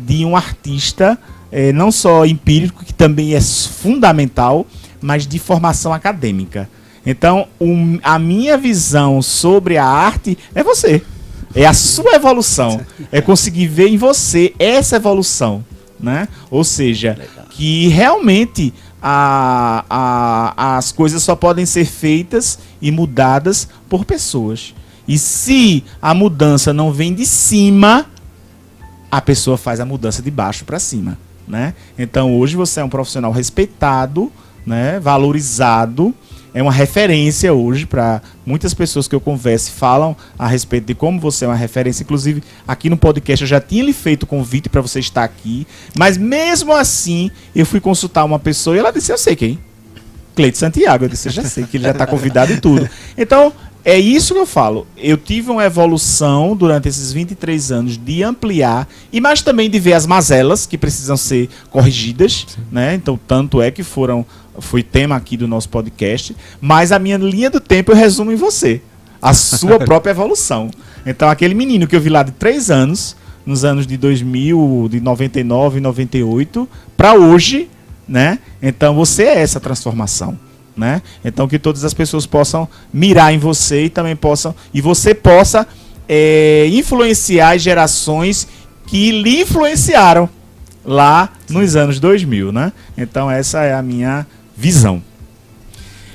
de um artista não só empírico, que também é fundamental, mas de formação acadêmica. Então, a minha visão sobre a arte é você. É a sua evolução. É conseguir ver em você essa evolução, né? Ou seja, que realmente as coisas só podem ser feitas e mudadas por pessoas. E se a mudança não vem de cima, a pessoa faz a mudança de baixo para cima, né? Então hoje você é um profissional respeitado, né? Valorizado, é uma referência hoje para muitas pessoas que eu converso, falam a respeito de como você é uma referência. Inclusive aqui no podcast eu já tinha lhe feito o convite para você estar aqui, mas mesmo assim eu fui consultar uma pessoa e ela disse: eu sei quem, Cleito Santiago. Eu disse: eu já sei que ele já está convidado e tudo. Então é isso que eu falo. Eu tive uma evolução durante esses 23 anos de ampliar, mas também de ver as mazelas que precisam ser corrigidas, né? Então, tanto é que foi tema aqui do nosso podcast, mas a minha linha do tempo eu resumo em você. A sua própria evolução. Então, aquele menino que eu vi lá de 3 anos, nos anos de 2000, de 99, 98, para hoje, né? Então, você é essa transformação. Né? Então que todas as pessoas possam mirar em você e você possa influenciar as gerações que lhe influenciaram lá nos anos 2000, né? Então essa é a minha visão.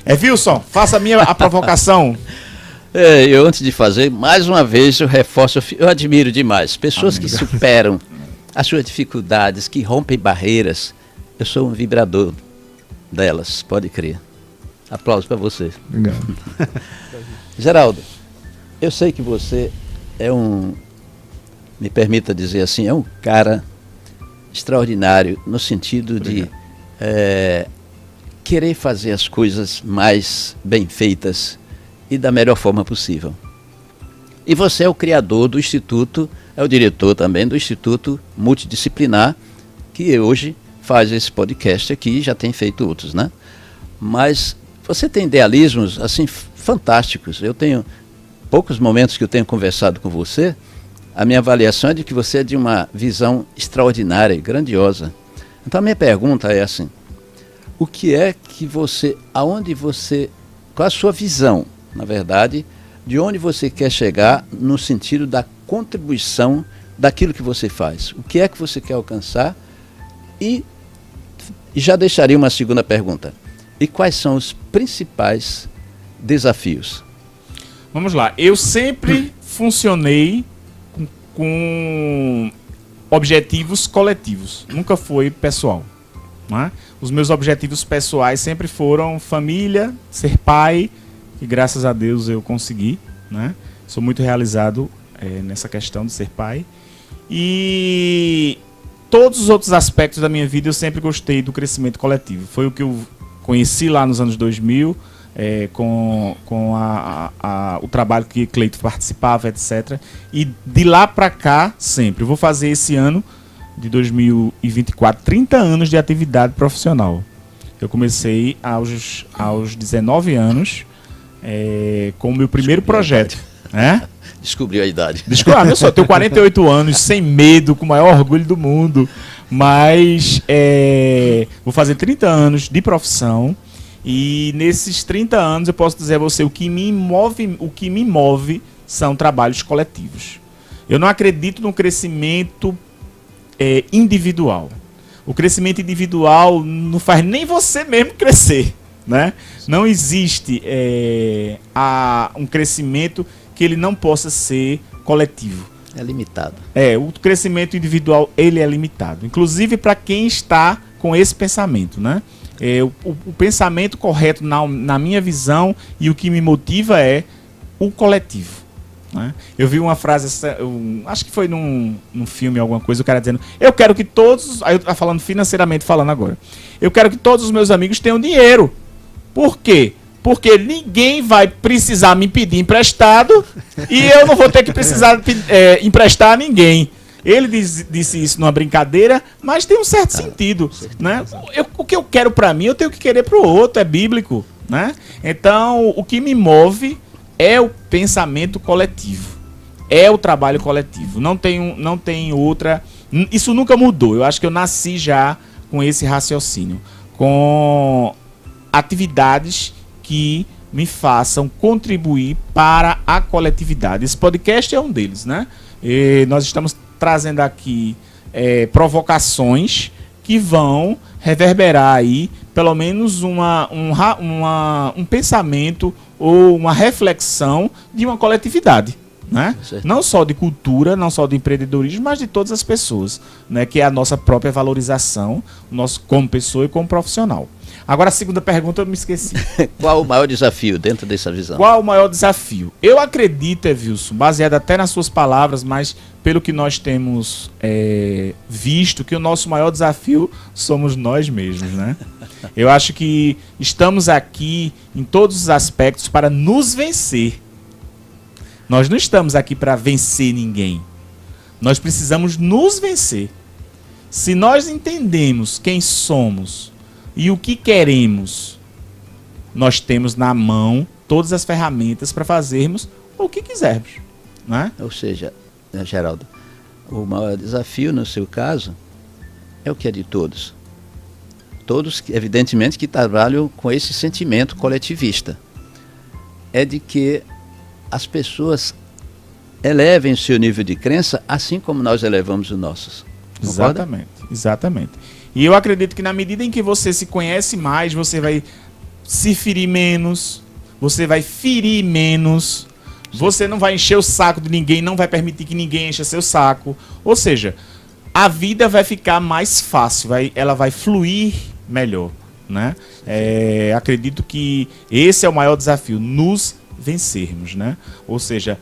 Wilson, faça a provocação. Eu antes de fazer, mais uma vez eu reforço, eu admiro demais pessoas que superam as suas dificuldades, que rompem barreiras. Eu sou um vibrador delas, pode crer. Aplausos para você. Obrigado. Geraldo, eu sei que você é me permita dizer assim, é um cara extraordinário no sentido de querer fazer as coisas mais bem feitas e da melhor forma possível. E você é o criador do Instituto, é o diretor também do Instituto Multidisciplinar, que hoje faz esse podcast aqui e já tem feito outros, né? Mas você tem idealismos assim fantásticos. Eu tenho poucos momentos que eu tenho conversado com você, a minha avaliação é de que você é de uma visão extraordinária e grandiosa. Então a minha pergunta é assim: o que é que qual a sua visão, na verdade, de onde você quer chegar no sentido da contribuição daquilo que você faz? O que é que você quer alcançar? E já deixaria uma segunda pergunta. E quais são os principais desafios? Vamos lá. Eu sempre funcionei com objetivos coletivos. Nunca foi pessoal. Né? Os meus objetivos pessoais sempre foram família, ser pai, e graças a Deus eu consegui. Né? Sou muito realizado nessa questão de ser pai. E todos os outros aspectos da minha vida eu sempre gostei do crescimento coletivo. Foi o que eu conheci lá nos anos 2000, com o trabalho que Cleito participava, etc. E de lá para cá, sempre. Eu vou fazer esse ano de 2024, 30 anos de atividade profissional. Eu comecei aos 19 anos com o meu primeiro projeto. Descobriu a idade. Eu tenho 48 anos, sem medo, com o maior orgulho do mundo. Mas vou fazer 30 anos de profissão. E nesses 30 anos eu posso dizer a você, o que me move são trabalhos coletivos. Eu não acredito no crescimento individual. O crescimento individual não faz nem você mesmo crescer, né? Não existe um crescimento que ele não possa ser coletivo. É limitado. O crescimento individual ele é limitado. Inclusive para quem está com esse pensamento, né? O pensamento correto na minha visão e o que me motiva é o coletivo. Né? Eu vi uma frase, acho que foi num filme, alguma coisa, o cara dizendo: eu quero que todos, aí eu tô falando financeiramente, falando agora, eu quero que todos os meus amigos tenham dinheiro. Por quê? Porque ninguém vai precisar me pedir emprestado e eu não vou ter que precisar emprestar a ninguém. Ele disse isso numa brincadeira, mas tem um certo sentido, né? O que eu quero para mim, eu tenho que querer para o outro, é bíblico, né? Então, o que me move é o pensamento coletivo, é o trabalho coletivo. Não tem outra Isso nunca mudou. Eu acho que eu nasci já com esse raciocínio, com atividades que me façam contribuir para a coletividade. Esse podcast é um deles, né? E nós estamos trazendo aqui provocações que vão reverberar aí pelo menos um pensamento ou uma reflexão de uma coletividade, né? Não só de cultura, não só de empreendedorismo, mas de todas as pessoas, né? Que é a nossa própria valorização, nosso como pessoa e como profissional. Agora a segunda pergunta eu me esqueci. Qual o maior desafio dentro dessa visão? Qual o maior desafio? Eu acredito, Evilson, baseado até nas suas palavras, mas pelo que nós temos visto, que o nosso maior desafio somos nós mesmos, né? Eu acho que estamos aqui em todos os aspectos para nos vencer. Nós não estamos aqui para vencer ninguém. Nós precisamos nos vencer. Se nós entendemos quem somos e o que queremos, nós temos na mão todas as ferramentas para fazermos o que quisermos, né? Ou seja, Geraldo, o maior desafio no seu caso é o que é de todos. Todos, evidentemente, que trabalham com esse sentimento coletivista. É de que as pessoas elevem o seu nível de crença assim como nós elevamos os nossos. Concorda? Exatamente. E eu acredito que na medida em que você se conhece mais, você vai se ferir menos, você vai ferir menos, você não vai encher o saco de ninguém, não vai permitir que ninguém encha seu saco. Ou seja, a vida vai ficar mais fácil, ela vai fluir melhor, né? Acredito que esse é o maior desafio, nos vencermos, né? Ou seja,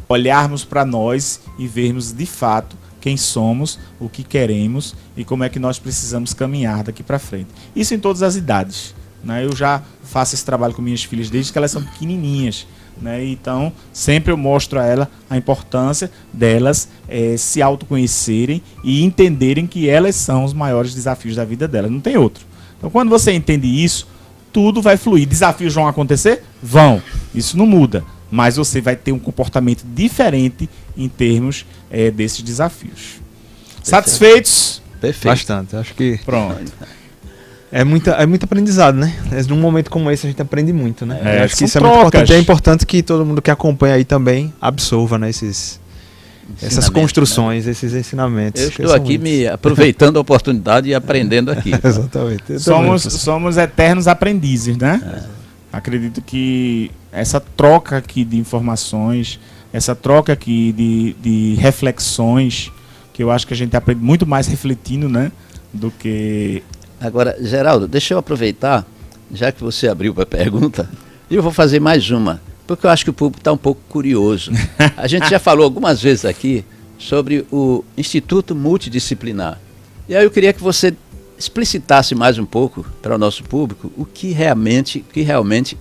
olharmos para nós e vermos de fato quem somos, o que queremos e como é que nós precisamos caminhar daqui para frente. Isso em todas as idades, né? Eu já faço esse trabalho com minhas filhas desde que elas são pequenininhas, né? Então sempre eu mostro a ela a importância delas se autoconhecerem e entenderem que elas são os maiores desafios da vida delas, não tem outro. Então quando você entende isso, tudo vai fluir. Desafios vão acontecer? Vão. Isso não muda. Mas você vai ter um comportamento diferente em termos desses desafios. Perfeito. Satisfeitos? Perfeito. Bastante. Acho que pronto. É muito aprendizado, né? Num momento como esse a gente aprende muito, né? Acho que isso trocas. É muito importante. É importante que todo mundo que acompanha aí também absorva, né, essas construções, né? Esses ensinamentos. Eu estou aqui me aproveitando a oportunidade e aprendendo aqui. Exatamente. Somos eternos aprendizes, né? Acredito que essa troca aqui de informações, essa troca aqui de reflexões, que eu acho que a gente aprende muito mais refletindo, né? Do que... Agora, Geraldo, deixa eu aproveitar, já que você abriu para a pergunta, e eu vou fazer mais uma, porque eu acho que o público está um pouco curioso. A gente já falou algumas vezes aqui sobre o Instituto Multidisciplinar. E aí eu queria que você explicitasse mais um pouco para o nosso público o que realmente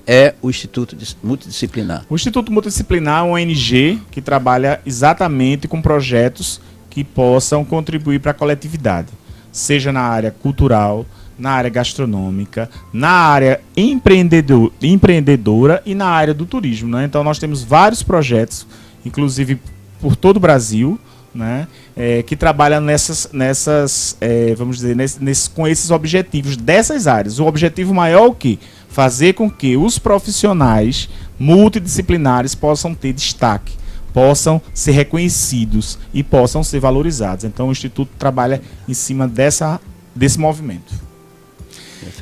é o Instituto Multidisciplinar. O Instituto Multidisciplinar é uma ONG que trabalha exatamente com projetos que possam contribuir para a coletividade, seja na área cultural, na área gastronômica, na área empreendedora e na área do turismo, né? Então nós temos vários projetos, inclusive por todo o Brasil, né? Que trabalham vamos dizer, com esses objetivos dessas áreas. O objetivo maior é o quê? Fazer com que os profissionais multidisciplinares possam ter destaque, possam ser reconhecidos e possam ser valorizados. Então o Instituto trabalha em cima desse movimento.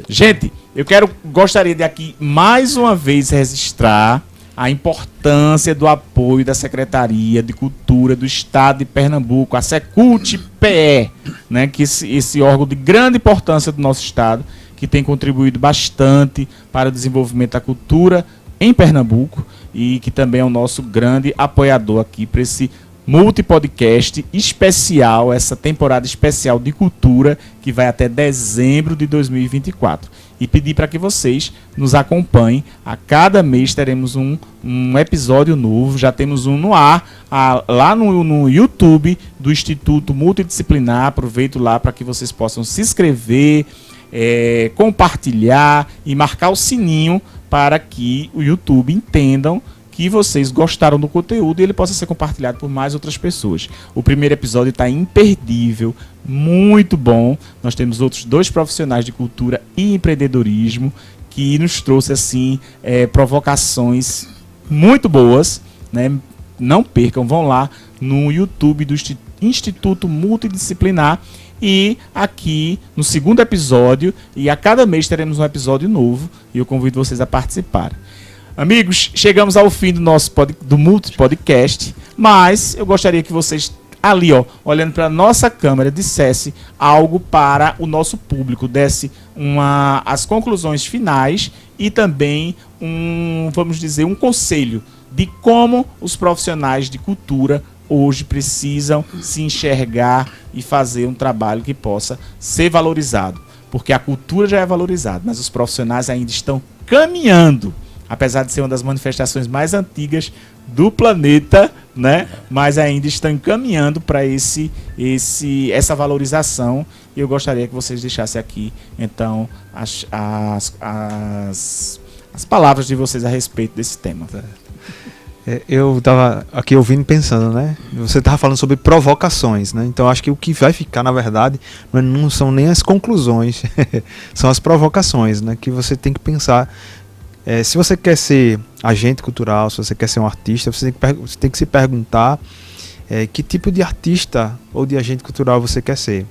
Gente, gostaria de aqui mais uma vez registrar a importância do apoio da Secretaria de Cultura do Estado de Pernambuco, a Secult-PE, né, que esse órgão de grande importância do nosso Estado, que tem contribuído bastante para o desenvolvimento da cultura em Pernambuco e que também é o nosso grande apoiador aqui para esse multipodcast especial, essa temporada especial de cultura que vai até dezembro de 2024. E pedir para que vocês nos acompanhem. A cada mês teremos um episódio novo. Já temos um no ar, lá no YouTube do Instituto Multidisciplinar. Aproveito lá para que vocês possam se inscrever, compartilhar e marcar o sininho para que o YouTube entendam que vocês gostaram do conteúdo e ele possa ser compartilhado por mais outras pessoas. O primeiro episódio está imperdível, muito bom. Nós temos outros 2 profissionais de cultura e empreendedorismo que nos trouxe assim provocações muito boas, né? Não percam, vão lá no YouTube do Instituto Multidisciplinar. E aqui no segundo episódio, e a cada mês teremos um episódio novo, e eu convido vocês a participarem. Amigos, chegamos ao fim do nosso do Multipodcast, mas eu gostaria que vocês ali, olhando para a nossa câmera, dissesse algo para o nosso público, desse as conclusões finais e também vamos dizer, um conselho de como os profissionais de cultura hoje precisam se enxergar e fazer um trabalho que possa ser valorizado. Porque a cultura já é valorizada, mas os profissionais ainda estão caminhando, apesar de ser uma das manifestações mais antigas do planeta, né? Mas ainda estão caminhando para essa valorização. E eu gostaria que vocês deixassem aqui, então, as palavras de vocês a respeito desse tema. Eu estava aqui ouvindo e pensando, né? Você estava falando sobre provocações, né? Então acho que o que vai ficar, na verdade, não são nem as conclusões, são as provocações, né? Que você tem que pensar. Se você quer ser agente cultural, se você quer ser um artista, você tem que se perguntar que tipo de artista ou de agente cultural você quer ser.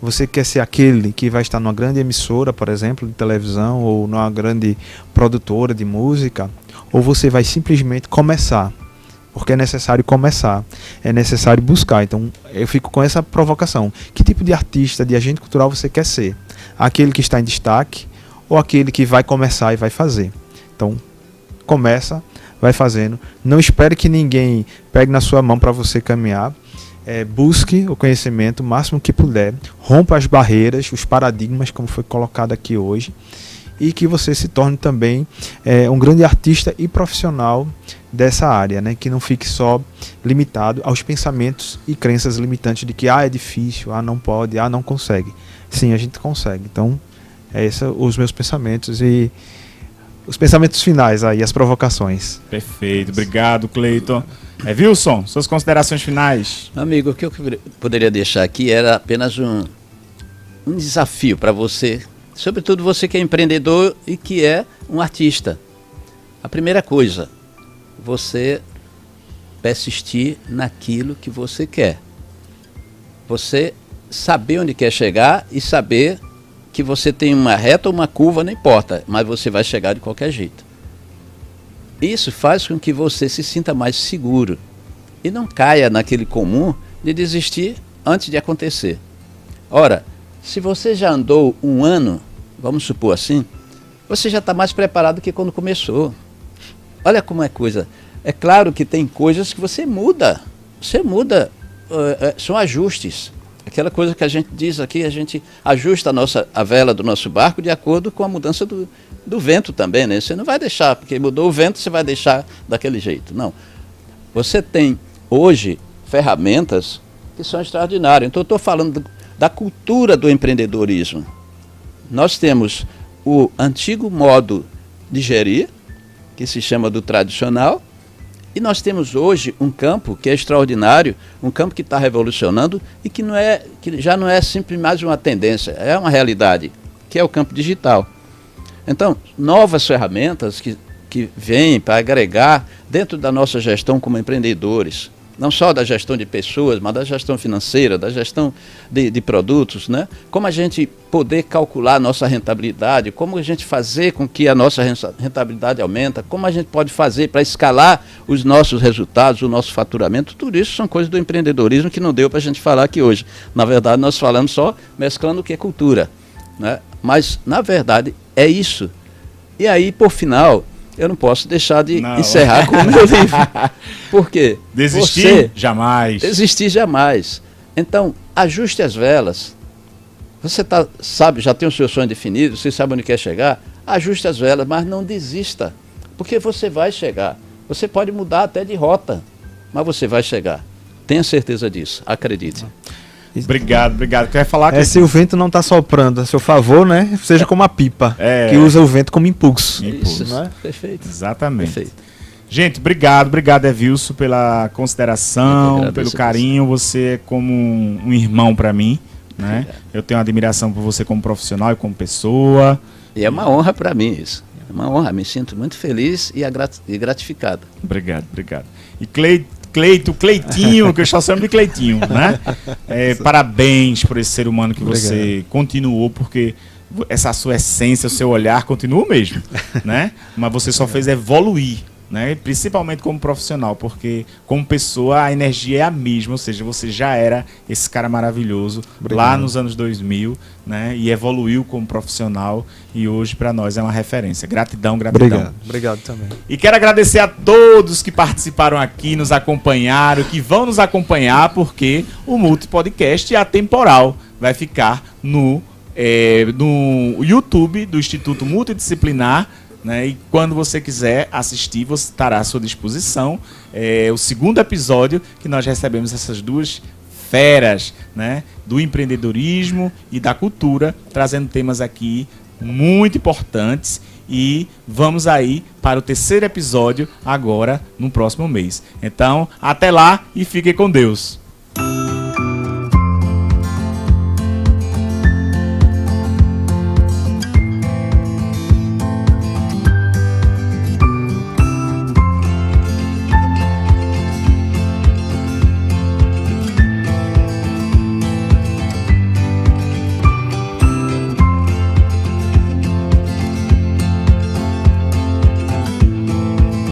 Você quer ser aquele que vai estar numa grande emissora, por exemplo, de televisão, ou numa grande produtora de música, ou você vai simplesmente começar, porque é necessário começar, é necessário buscar. Então eu fico com essa provocação: que tipo de artista, de agente cultural você quer ser? Aquele que está em destaque ou aquele que vai começar e vai fazer? Então começa, vai fazendo, não espere que ninguém pegue na sua mão para você caminhar. Busque o conhecimento o máximo que puder, rompa as barreiras, os paradigmas, como foi colocado aqui hoje, e que você se torne também um grande artista e profissional dessa área, né? Que não fique só limitado aos pensamentos e crenças limitantes de que é difícil, não pode, não consegue. Sim, a gente consegue. Então, esses são os meus pensamentos e os pensamentos finais aí, as provocações. Perfeito, obrigado, Cleiton. Wilson, suas considerações finais. Amigo, o que eu poderia deixar aqui era apenas um desafio para você, sobretudo você que é empreendedor e que é um artista. A primeira coisa, você persistir naquilo que você quer. Você saber onde quer chegar e saber que você tem uma reta ou uma curva, não importa, mas você vai chegar de qualquer jeito. Isso faz com que você se sinta mais seguro e não caia naquele comum de desistir antes de acontecer. Ora, se você já andou um ano, vamos supor assim, você já está mais preparado que quando começou. Olha como é coisa. É claro que tem coisas que você muda. Você muda, são ajustes. Aquela coisa que a gente diz aqui, a gente ajusta a vela do nosso barco de acordo com a mudança do vento também, né? Você não vai deixar, porque mudou o vento, você vai deixar daquele jeito. Não. Você tem hoje ferramentas que são extraordinárias. Então eu estou falando da cultura do empreendedorismo. Nós temos o antigo modo de gerir, que se chama do tradicional, e nós temos hoje um campo que é extraordinário, um campo que está revolucionando e que já não é simplesmente mais uma tendência, é uma realidade, que é o campo digital. Então, novas ferramentas que vêm para agregar dentro da nossa gestão como empreendedores, não só da gestão de pessoas, mas da gestão financeira, da gestão de produtos, né? Como a gente poder calcular a nossa rentabilidade, como a gente fazer com que a nossa rentabilidade aumenta, como a gente pode fazer para escalar os nossos resultados, o nosso faturamento, tudo isso são coisas do empreendedorismo que não deu para a gente falar aqui hoje. Na verdade, nós falamos só mesclando o que é cultura, né? Mas, na verdade, é isso. E aí, por final, eu não posso deixar de encerrar com o meu livro. Por quê? Desistir? Jamais. Desistir jamais. Então, ajuste as velas. Você sabe, já tem o seu sonho definido, você sabe onde quer chegar, ajuste as velas, mas não desista. Porque você vai chegar. Você pode mudar até de rota, mas você vai chegar. Tenha certeza disso, acredite. Obrigado. Quer falar? Se o vento não está soprando a seu favor, né? Seja como a pipa, que usa o vento como impulso. Isso, não é? Perfeito. Exatamente. Perfeito. Gente, obrigado, Evilson, pela consideração, pelo carinho. Você é como um irmão para mim, né? Eu tenho admiração por você como profissional e como pessoa. E é uma honra para mim isso. É uma honra, me sinto muito feliz e gratificado. Obrigado. E Cleitinho, que eu só chamo de Cleitinho, né? Parabéns por esse ser humano que você continuou, porque essa sua essência, o seu olhar continua o mesmo, né? Mas você só fez evoluir, né? Principalmente como profissional, porque como pessoa a energia é a mesma, ou seja, você já era esse cara maravilhoso lá nos anos 2000, né? E evoluiu como profissional e hoje para nós é uma referência. Gratidão. Obrigado também. E quero agradecer a todos que participaram aqui, nos acompanharam, que vão nos acompanhar, porque o Multi Podcast é atemporal, vai ficar no YouTube do Instituto Multidisciplinar, né? E quando você quiser assistir, você estará à sua disposição. É o segundo episódio que nós recebemos essas duas feras, né? Do empreendedorismo e da cultura, trazendo temas aqui muito importantes. E vamos aí para o terceiro episódio agora no próximo mês. Então, até lá e fiquem com Deus.